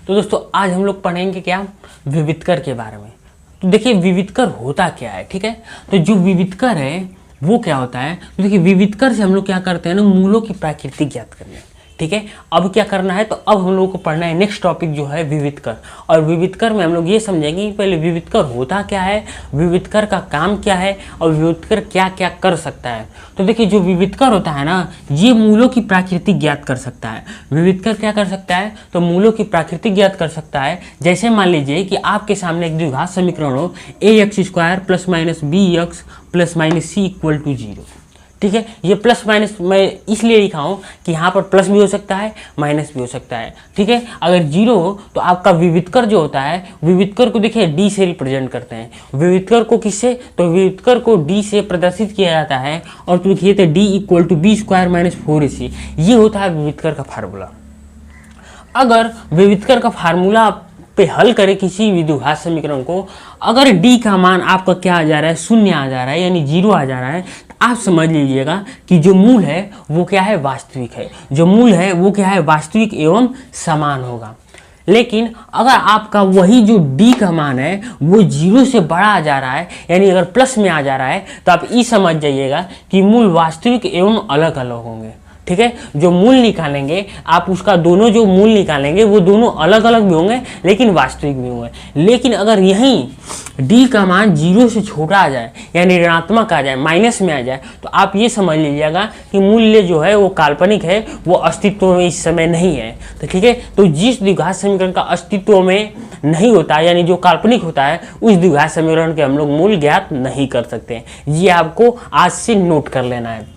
तो दोस्तों आज हम लोग पढ़ेंगे क्या, विविधकर के बारे में। तो देखिए विविधकर होता क्या है, ठीक है। तो जो विविधकर है वो क्या होता है, तो देखिए विविधकर से हम लोग क्या करते हैं ना, मूलों की प्रकृति ज्ञात करने, ठीक है। अब क्या करना है, तो अब हम लोग को पढ़ना है नेक्स्ट टॉपिक जो है विविधकर। और विविधकर में हम लोग ये समझेंगे कि पहले विविधकर होता क्या है, विविधकर का काम क्या है और विविधकर क्या क्या कर सकता है। तो देखिए जो विविधकर होता है ना, ये मूलों की प्रकृति ज्ञात कर सकता है। विविधकर क्या कर सकता है, तो मूलों की प्रकृति ज्ञात कर सकता है। जैसे मान लीजिए कि आपके सामने एक द्विघात समीकरण हो, ax² + -bx + -c = 0, ठीक है। ये प्लस माइनस मैं इसलिए लिखा हूँ कि यहाँ पर प्लस भी हो सकता है माइनस भी हो सकता है, ठीक है। अगर जीरो हो तो आपका विविधकर जो होता है, विविधकर को देखिए डी से रिप्रेजेंट करते हैं। विविधकर को किससे, तो विविधकर को डी से प्रदर्शित किया जाता है। और तो लिखिए तो d = b² - 4ac, ये होता है विविधकर का फार्मूला। अगर विविधकर का फार्मूला पे हल करें किसी भी द्विघात समीकरण को, अगर d का मान आपका क्या आ जा रहा है, 0 आ जा रहा है, यानी 0 आ जा रहा है, तो आप समझ लीजिएगा कि जो मूल है वो क्या है, वास्तविक है। जो मूल है वो क्या है, वास्तविक एवं समान होगा। लेकिन अगर आपका वही जो d का मान है वो 0 से बड़ा आ जा रहा है, यानी अगर प्लस में आ जा रहा है, तो आप ये समझ जाइएगा कि मूल वास्तविक एवं अलग अलग होंगे, ठीक है। जो मूल निकालेंगे आप, उसका दोनों जो मूल निकालेंगे वो दोनों अलग अलग भी होंगे लेकिन वास्तविक भी होंगे। लेकिन अगर यहीं d का मान 0 से छोटा आ जाए, यानी ऋणात्मक आ जाए, माइनस में आ जाए, तो आप ये समझ लीजिएगा कि मूल्य जो है वो काल्पनिक है, वो अस्तित्व में इस समय नहीं है। तो ठीक है, तो जिस द्विघात समीकरण का अस्तित्व में नहीं होता है, यानी जो काल्पनिक होता है, उस द्विघात समीकरण के हम लोग मूल ज्ञात नहीं कर सकते। ये आपको आज से नोट कर लेना है।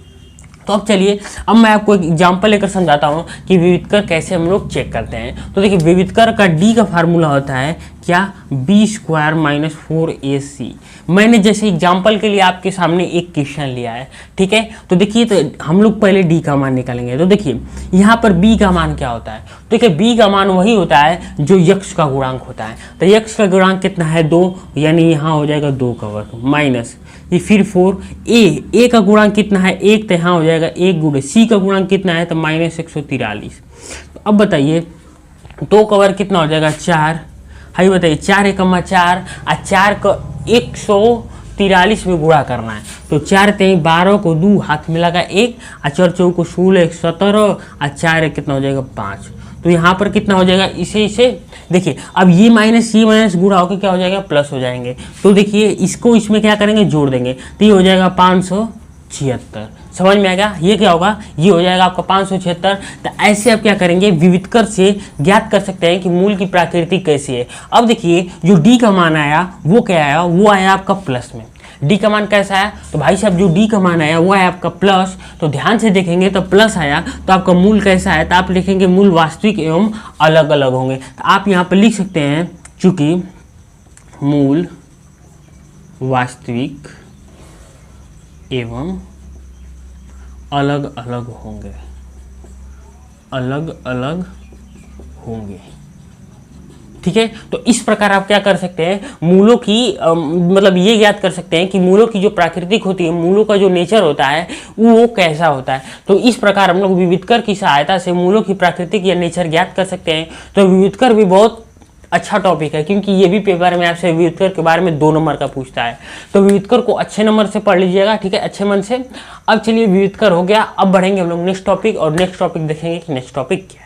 तो अब चलिए, अब मैं आपको एक एग्जांपल लेकर समझाता हूँ कि विविधकर कैसे हम लोग चेक करते हैं। तो देखिए विविधकर का d का फार्मूला होता है क्या, b² - 4ac। मैंने जैसे एग्जांपल के लिए आपके सामने एक क्वेश्चन लिया है, ठीक है। तो देखिए तो हम लोग पहले d का मान निकालेंगे। तो देखिए यहाँ पर b का मान क्या होता है, तो देखिए b का मान वही होता है जो यक्ष का गुणांक होता है। तो यक्ष का गुणांक कितना है, 2, यानी यहाँ हो जाएगा 2 का वर्ग माइनस ये फिर 4। a का गुणांक कितना है, 1, तो यहाँ हो जाएगा 1 गुणे। c का गुणांक कितना है, तो -143। तो अब बताइए 2 का वर्ग कितना हो जाएगा, 4। हाई बताइए 4 एकमा 4 और 4 को 143 में गुणा करना है। तो 4 3 12 को 2 हाथ में लगा 1 और 4 4 को 16 17 और 4 कितना हो जाएगा 5। तो यहाँ पर कितना हो जाएगा, इसे देखिए अब ये माइनस गुणा होकर क्या हो जाएगा, प्लस हो जाएंगे। तो देखिए इसको इसमें क्या करेंगे, जोड़ देंगे, तो ये हो जाएगा 576। समझ में आएगा, ये क्या होगा, ये हो जाएगा आपका 576। तो ऐसे आप क्या करेंगे, विविधकर से ज्ञात कर सकते हैं कि मूल की प्रकृति कैसी है। अब देखिए जो d का मान आया वो क्या आया, वो आया आपका प्लस में। d का मान कैसा आया, तो भाई साहब जो d का मान आया वो आया आपका प्लस। तो ध्यान से देखेंगे तो प्लस आया, तो आपका मूल कैसा है, तो आप लिखेंगे मूल वास्तविक एवं अलग अलग होंगे। तो आप यहाँ पर लिख सकते हैं, चूंकि मूल वास्तविक एवं अलग अलग होंगे, अलग अलग होंगे, ठीक है। तो इस प्रकार आप क्या कर सकते हैं, मूलों की मतलब ये ज्ञात कर सकते हैं कि मूलों की जो प्राकृतिक होती है, मूलों का जो नेचर होता है वो कैसा होता है। तो इस प्रकार हम लोग विविधकर की सहायता से मूलों की प्राकृतिक या नेचर ज्ञात कर सकते हैं। तो विविधकर भी बहुत अच्छा टॉपिक है, क्योंकि ये भी पेपर में आपसे विविधकर के बारे में 2 नंबर का पूछता है। तो विविधकर को अच्छे नंबर से पढ़ लीजिएगा, ठीक है, अच्छे मन से। अब चलिए विविधकर हो गया, अब बढ़ेंगे हम लोग नेक्स्ट टॉपिक, और नेक्स्ट टॉपिक देखेंगे कि नेक्स्ट टॉपिक क्या है।